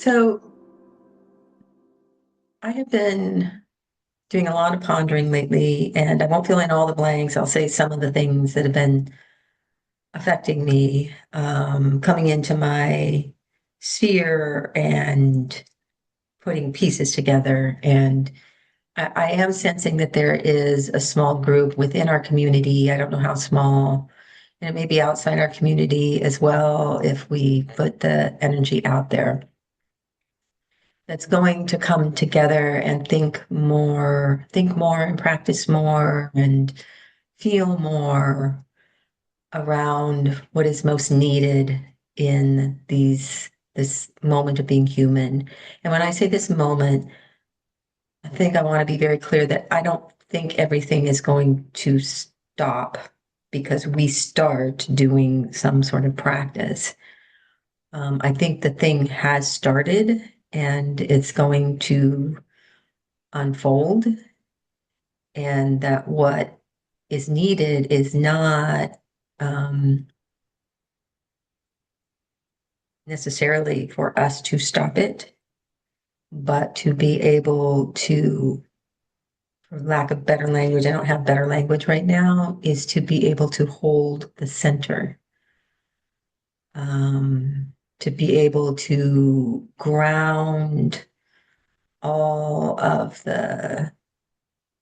So I have been doing a lot of pondering lately, and I won't fill in all the blanks. I'll say some of the things that have been affecting me, coming into my sphere and putting pieces together. And I am sensing that there is a small group within our community. I don't know how small, and it may be outside our community as well if we put the energy out there, that's going to come together and think more and practice more and feel more around what is most needed in this moment of being human. And when I say this moment, I think I want to be very clear that I don't think everything is going to stop because we start doing some sort of practice. I think the thing has started and it's going to unfold, and that what is needed is not necessarily for us to stop it, but to be able to, for lack of better language, I don't have better language right now, is to be able to hold the center, to be able to ground all of the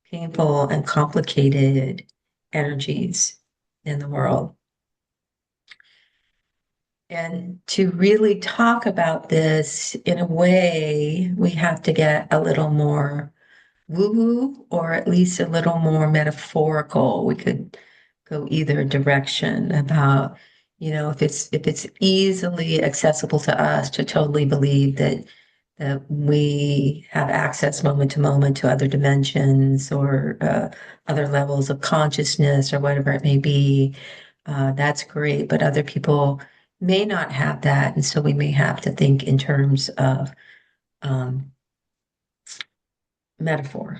painful and complicated energies in the world. And to really talk about this in a way, we have to get a little more woo-woo or at least a little more metaphorical. We could go either direction about, if it's easily accessible to us to totally believe that we have access moment to moment to other dimensions or other levels of consciousness or whatever it may be, that's great. But other people may not have that. And so we may have to think in terms of um, metaphor.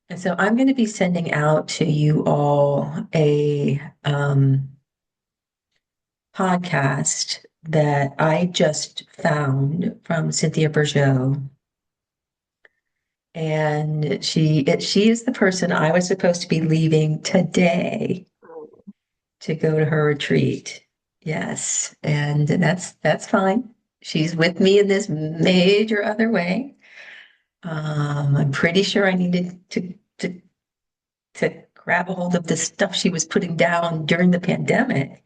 And so I'm going to be sending out to you all a podcast that I just found from Cynthia Bourgeault. And she is the person I was supposed to be leaving today to go to her retreat. Yes, and that's fine. She's with me in this major other way. I'm pretty sure I needed to grab a hold of the stuff she was putting down during the pandemic,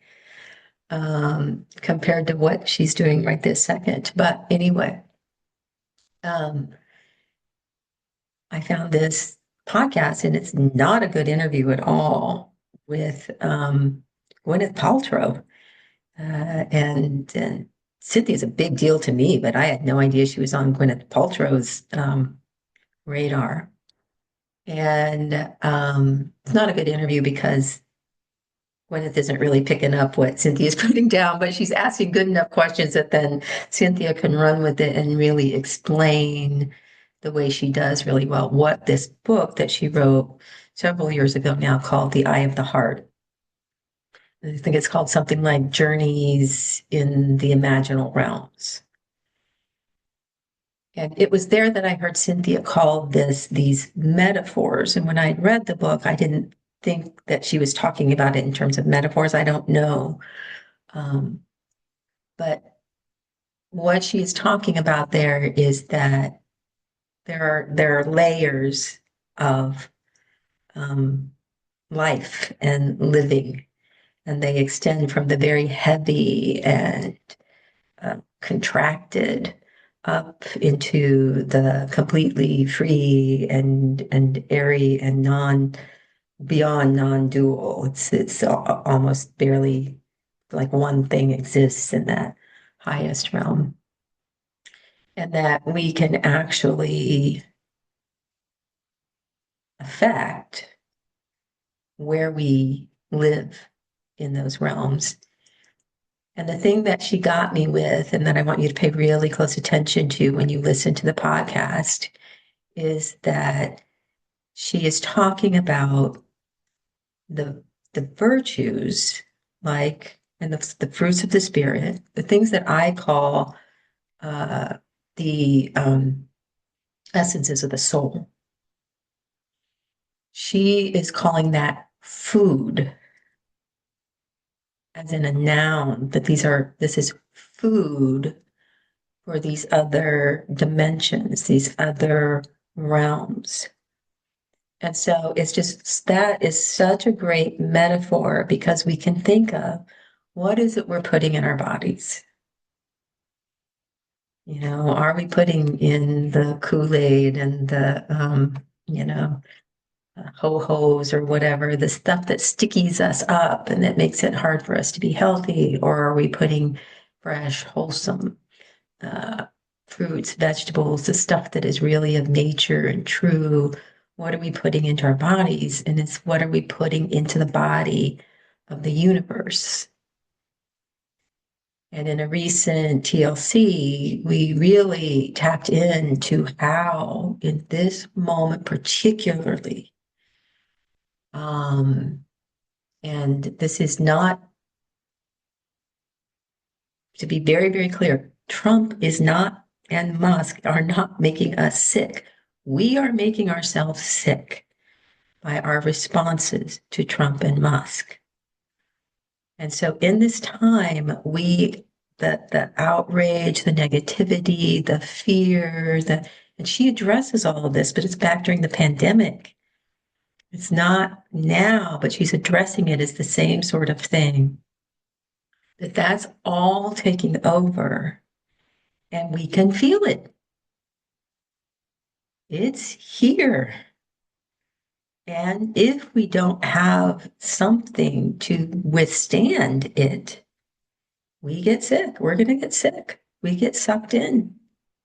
compared to what she's doing right this second. But anyway, um, I found this podcast, and it's not a good interview at all with Gwyneth Paltrow. And Cynthia's a big deal to me, but I had no idea she was on Gwyneth Paltrow's radar. And it's not a good interview because Gwyneth isn't really picking up what Cynthia's putting down, but she's asking good enough questions that then Cynthia can run with it and really explain the way she does really well what this book that she wrote several years ago now called The Eye of the Heart. I think it's called something like Journeys in the Imaginal Realms. And it was there that I heard Cynthia call these metaphors. And when I read the book, I didn't think that she was talking about it in terms of metaphors. I don't know. Um, but what she's talking about there is that there are layers of um, life and living, and they extend from the very heavy and contracted up into the completely free and airy and beyond non-dual. It's almost barely like one thing exists in that highest realm, and that we can actually affect where we live in those realms. And the thing that she got me with, and that I want you to pay really close attention to when you listen to the podcast, is that she is talking about the virtues, like, and the fruits of the spirit, the things that I call uh, the essences of the soul. She is calling that food, as in a noun, that this is food for these other dimensions, these other realms. And so that is such a great metaphor because we can think of what is it we're putting in our bodies? Are we putting in the Kool-Aid and ho-hos or whatever, the stuff that stickies us up and that makes it hard for us to be healthy? Or are we putting fresh, wholesome uh, fruits, vegetables, the stuff that is really of nature and true? What are we putting into our bodies? And it's what are we putting into the body of the universe? And in a recent TLC, we really tapped into how, in this moment particularly, um, and this is not, to be very, very clear, Trump is not, and Musk are not making us sick. We are making ourselves sick by our responses to Trump and Musk. And so in this time, the outrage, the negativity, the fear, and she addresses all of this, but it's back during the pandemic. It's not now, but she's addressing it as the same sort of thing. That's all taking over, and we can feel it. It's here. And if we don't have something to withstand it, we get sick. We're going to get sick. We get sucked in.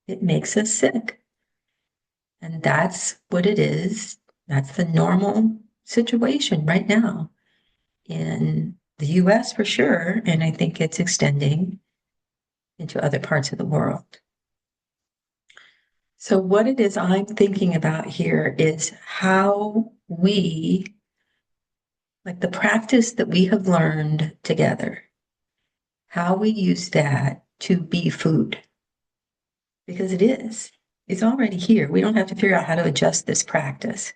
It makes us sick. And that's what it is. That's the normal situation right now in the US for sure. And I think it's extending into other parts of the world. So, what it is I'm thinking about here is how like the practice that we have learned together, how we use that to be food. Because it is. It's already here. We don't have to figure out how to adjust this practice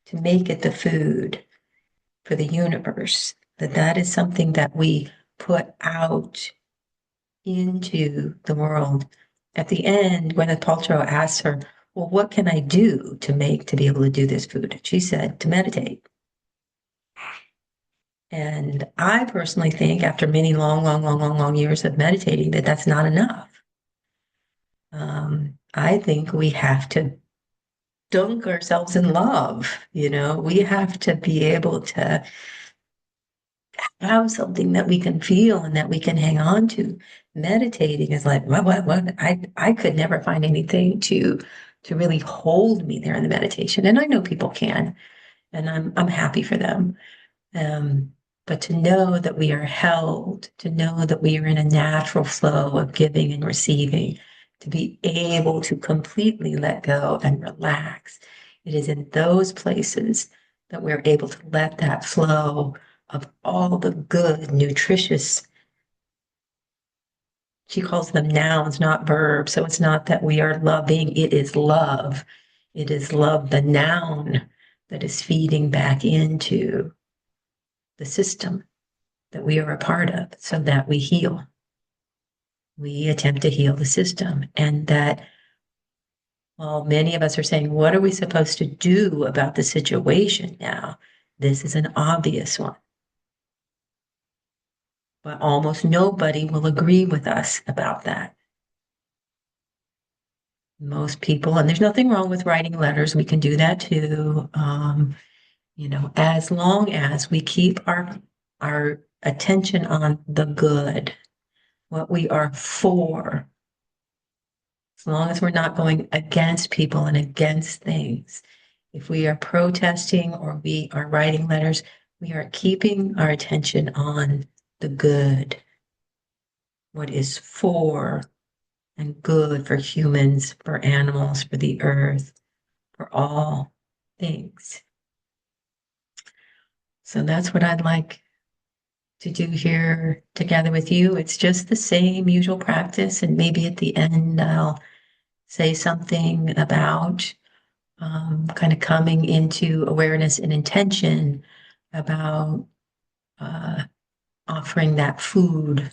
to make it the food for the universe. That is something that we put out into the world. At the end, Gwyneth Paltrow asks her, well, what can I do to be able to do this food? She said, to meditate. And I personally think after many long years of meditating that that's not enough. I think we have to dunk ourselves in love. We have to be able to have something that we can feel and that we can hang on to. Meditating is like, what? I could never find anything to really hold me there in the meditation. And I know people can, and I'm happy for them. But to know that we are held, to know that we are in a natural flow of giving and receiving, to be able to completely let go and relax. It is in those places that we're able to let that flow of all the good, nutritious, she calls them nouns, not verbs. So it's not that we are loving, it is love. It is love, the noun that is feeding back into the system that we are a part of so that we heal. We attempt to heal the system. And that while many of us are saying, what are we supposed to do about the situation now? This is an obvious one. But almost nobody will agree with us about that. Most people, and there's nothing wrong with writing letters, we can do that too. As long as we keep our attention on the good, what we are for, as long as we're not going against people and against things. If we are protesting or we are writing letters, we are keeping our attention on the good, what is for and good for humans, for animals, for the earth, for all things. So that's what I'd like to do here together with you. It's just the same usual practice, and maybe at the end I'll say something about kind of coming into awareness and intention about uh, offering that food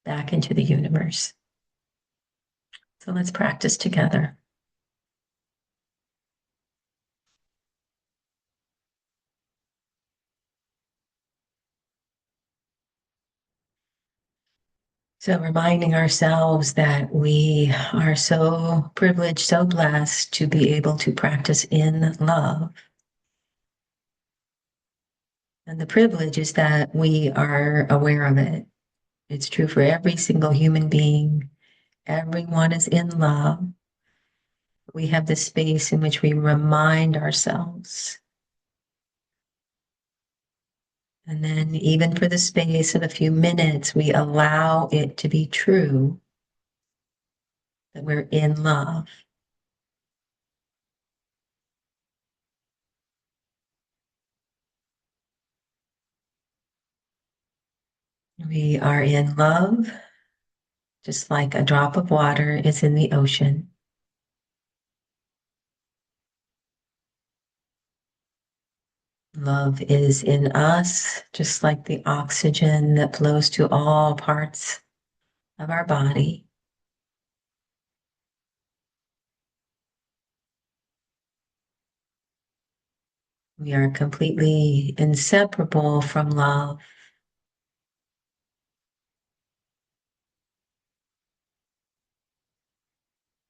back into the universe. So let's practice together. So reminding ourselves that we are so privileged, so blessed to be able to practice in love. And the privilege is that we are aware of it. It's true for every single human being. Everyone is in love. We have this space in which we remind ourselves. And then, even for the space of a few minutes, we allow it to be true that we're in love. We are in love, just like a drop of water is in the ocean. Love is in us, just like the oxygen that flows to all parts of our body. We are completely inseparable from love.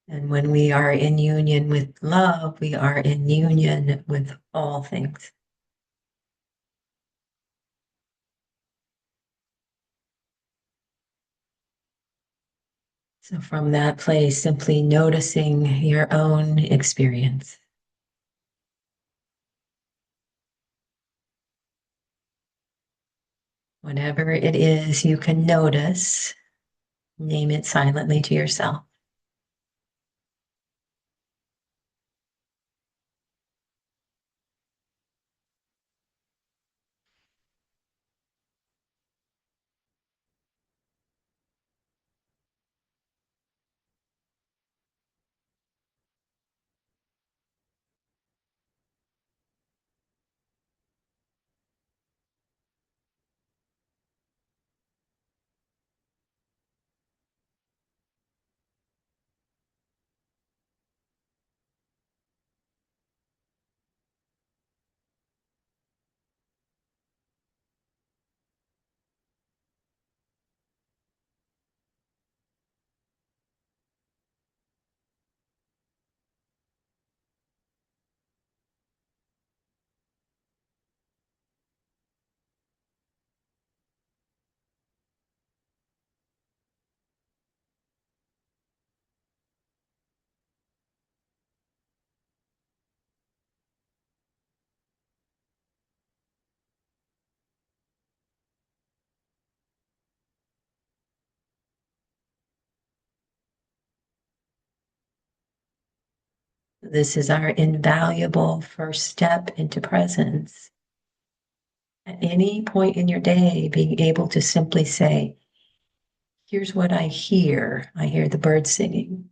And when we are in union with love, we are in union with all things. So, from that place, simply noticing your own experience. Whatever it is you can notice, name it silently to yourself. This is our invaluable first step into presence. At any point in your day, being able to simply say, here's what I hear. I hear the birds singing.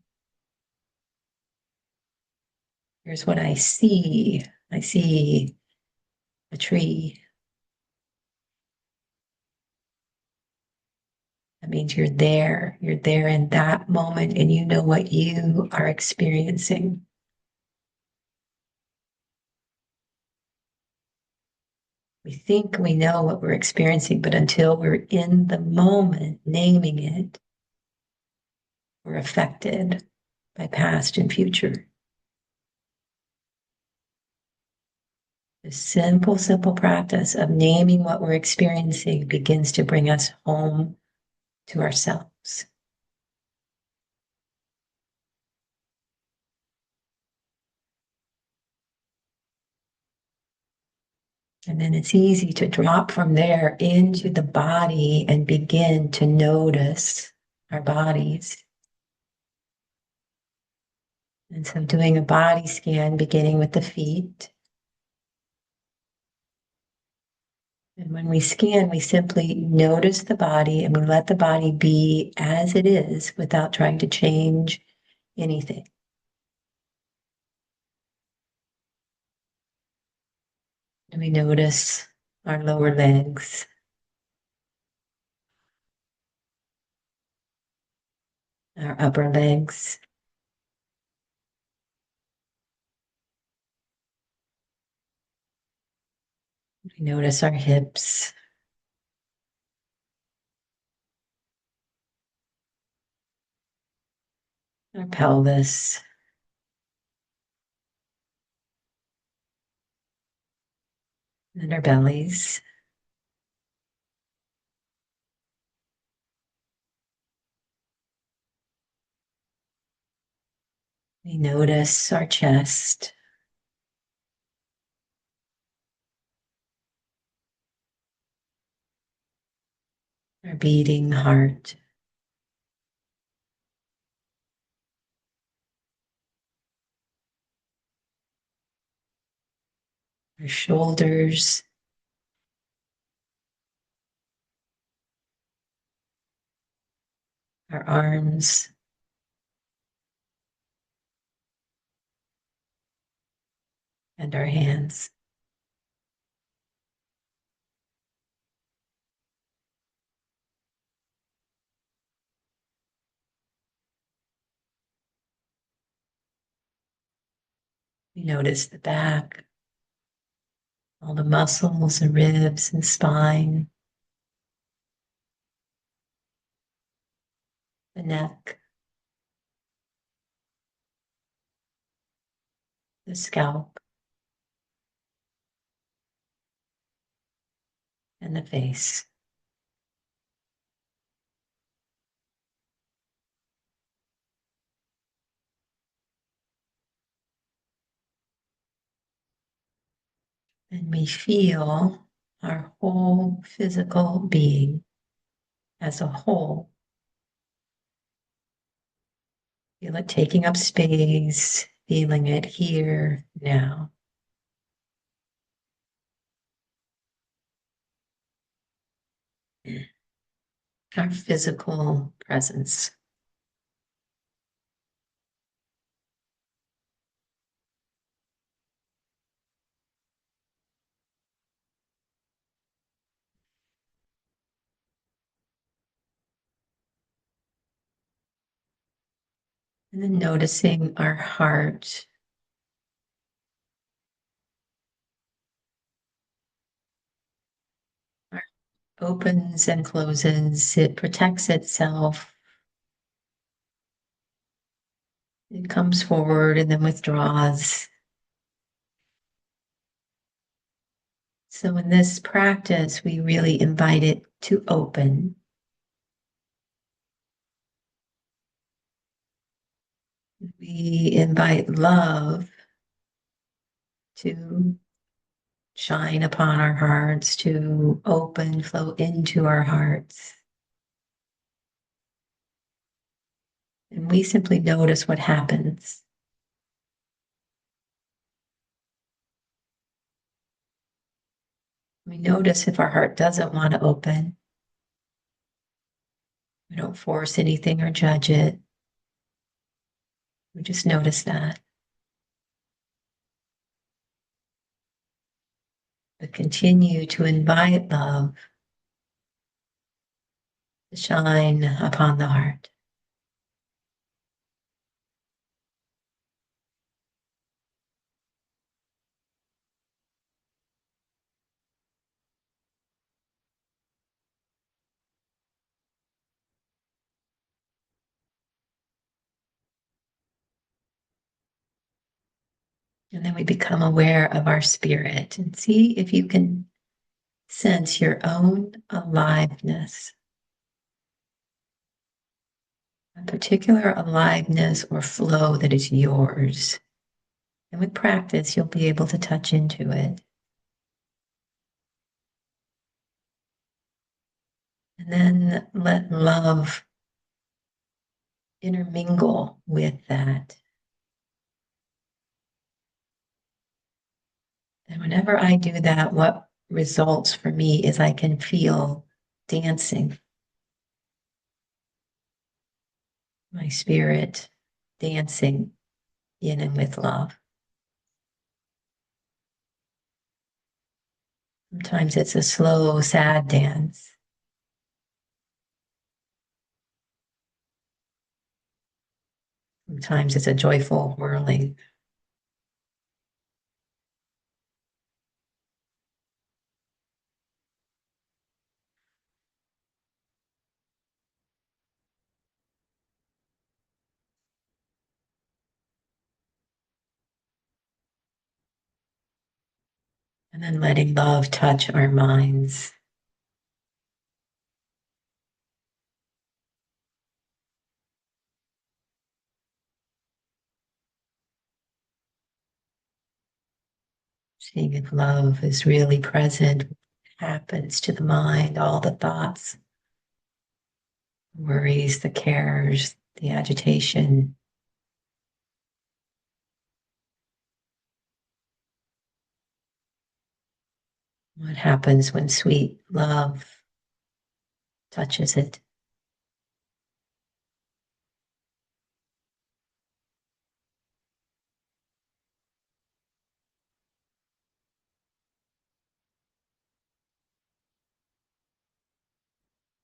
Here's what I see. I see a tree. That means you're there. You're there in that moment and you know what you are experiencing. We think we know what we're experiencing, but until we're in the moment naming it, we're affected by past and future. The simple, simple practice of naming what we're experiencing begins to bring us home to ourselves. And then it's easy to drop from there into the body and begin to notice our bodies. And so doing a body scan, beginning with the feet, And when we scan, we simply notice the body and we let the body be as it is without trying to change anything. And we notice our lower legs, our upper legs, we notice our hips, our pelvis, and our bellies. We notice our chest, our beating heart, our shoulders, our arms, and our hands. We notice the back, all the muscles and ribs and spine, the neck, the scalp, and the face. And we feel our whole physical being as a whole. Feel it taking up space, feeling it here now. Our physical presence. And then noticing our heart. Our opens and closes, it protects itself. It comes forward and then withdraws. So in this practice, we really invite it to open. We invite love to shine upon our hearts, to open, flow into our hearts. And we simply notice what happens. We notice if our heart doesn't want to open. We don't force anything or judge it. We just notice that. But continue to invite love to shine upon the heart. And then we become aware of our spirit and see if you can sense your own aliveness, a particular aliveness or flow that is yours. And with practice, you'll be able to touch into it. And then let love intermingle with that. And whenever I do that, what results for me is I can feel dancing, my spirit dancing in and with love. Sometimes it's a slow, sad dance. Sometimes it's a joyful whirling. And then letting love touch our minds. Seeing if love is really present, what happens to the mind, all the thoughts, worries, the cares, the agitation. What happens when sweet love touches it?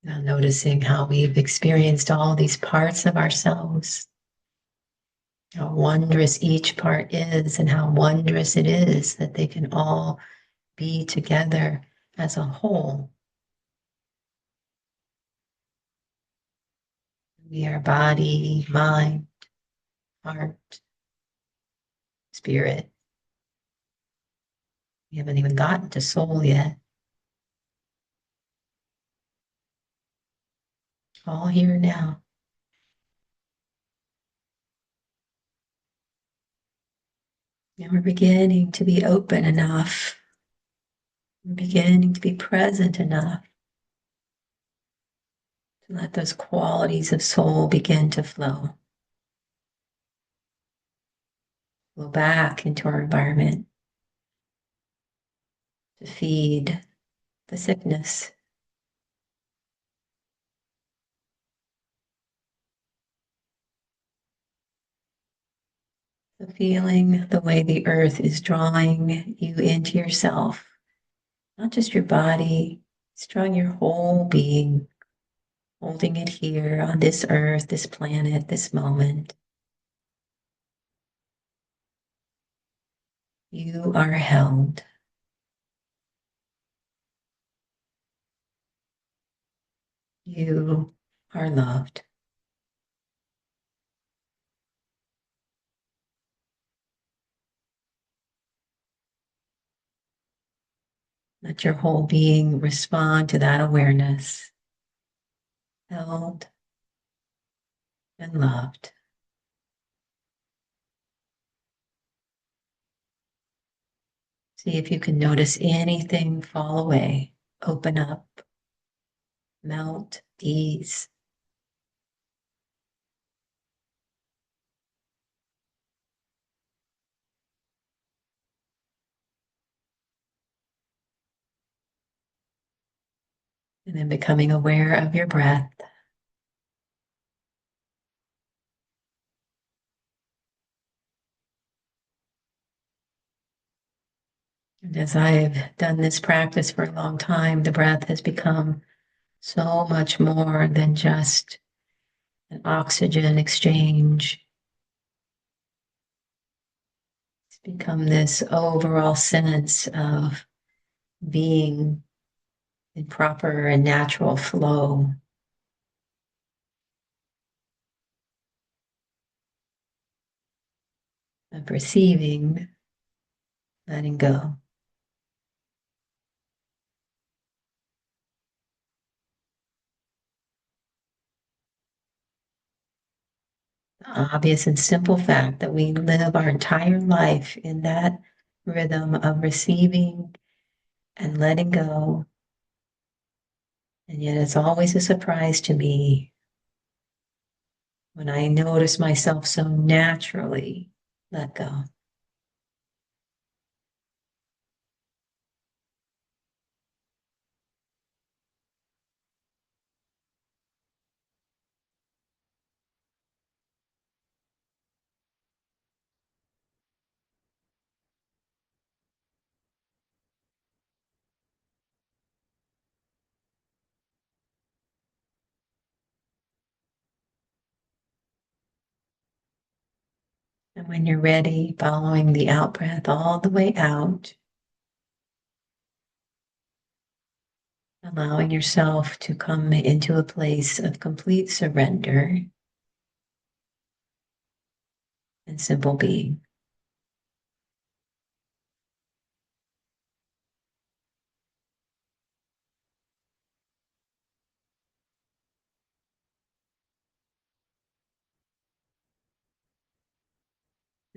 Now noticing how we've experienced all these parts of ourselves, how wondrous each part is, and how wondrous it is that they can all be together as a whole. We are body, mind, heart, spirit. We haven't even gotten to soul yet. All here now. And we're beginning to be open enough. We're beginning to be present enough to let those qualities of soul begin to flow. Flow back into our environment to feed the sickness. The feeling the way the earth is drawing you into yourself, not just your body, it's drawing your whole being, holding it here on this earth, this planet, this moment. You are held. You are loved. Let your whole being respond to that awareness. Held and loved. See if you can notice anything fall away, open up, melt, ease. And then becoming aware of your breath. And as I've done this practice for a long time, the breath has become so much more than just an oxygen exchange. It's become this overall sense of being in proper and natural flow. Of receiving, letting go. The obvious and simple fact that we live our entire life in that rhythm of receiving and letting go. And yet it's always a surprise to me when I notice myself so naturally let go. And when you're ready, following the out breath all the way out, allowing yourself to come into a place of complete surrender and simple being.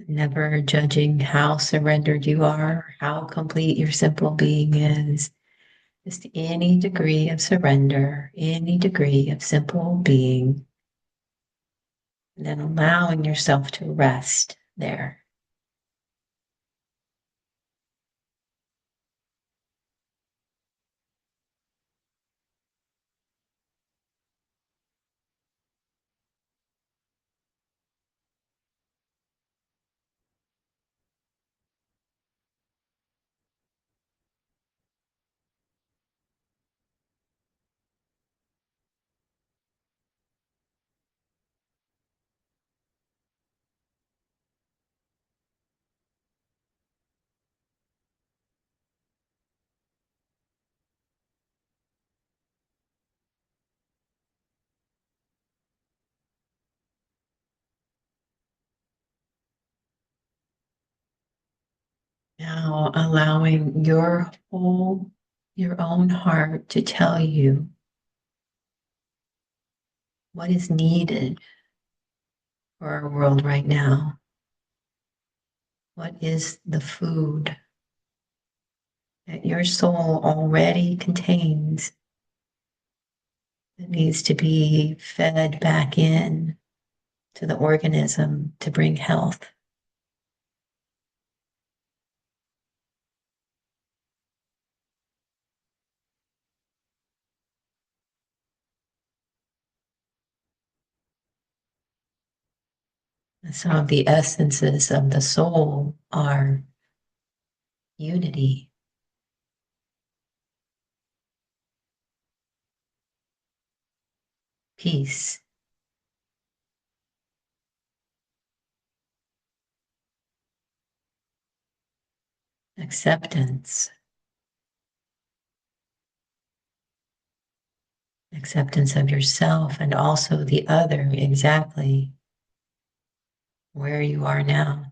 Never judging how surrendered you are, how complete your simple being is. Just any degree of surrender, any degree of simple being, and then allowing yourself to rest there. Now allowing your own heart to tell you what is needed for our world right now. What is the food that your soul already contains that needs to be fed back in to the organism to bring health? And some of the essences of the soul are unity, peace, acceptance, acceptance of yourself and also the other exactly where you are now.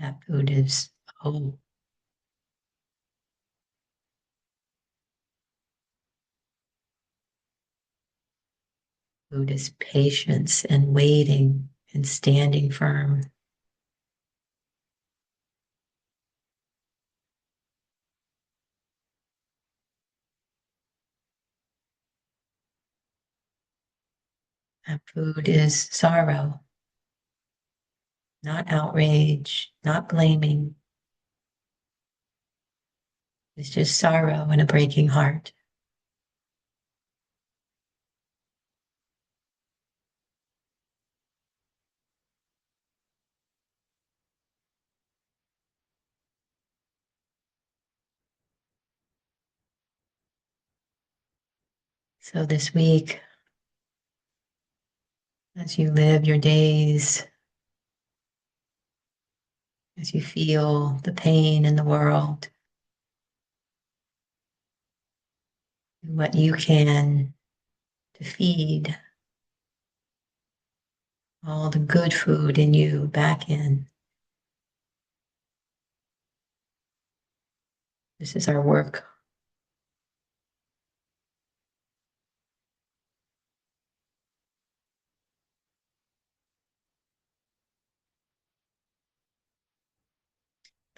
That food is hope. Food is patience and waiting and standing firm. That food is sorrow, not outrage, not blaming. It's just sorrow and a breaking heart. So this week, as you live your days, as you feel the pain in the world, do what you can to feed all the good food in you back in. This is our work.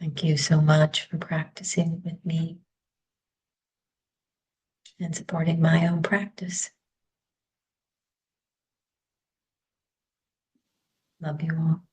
Thank you so much for practicing with me and supporting my own practice. Love you all.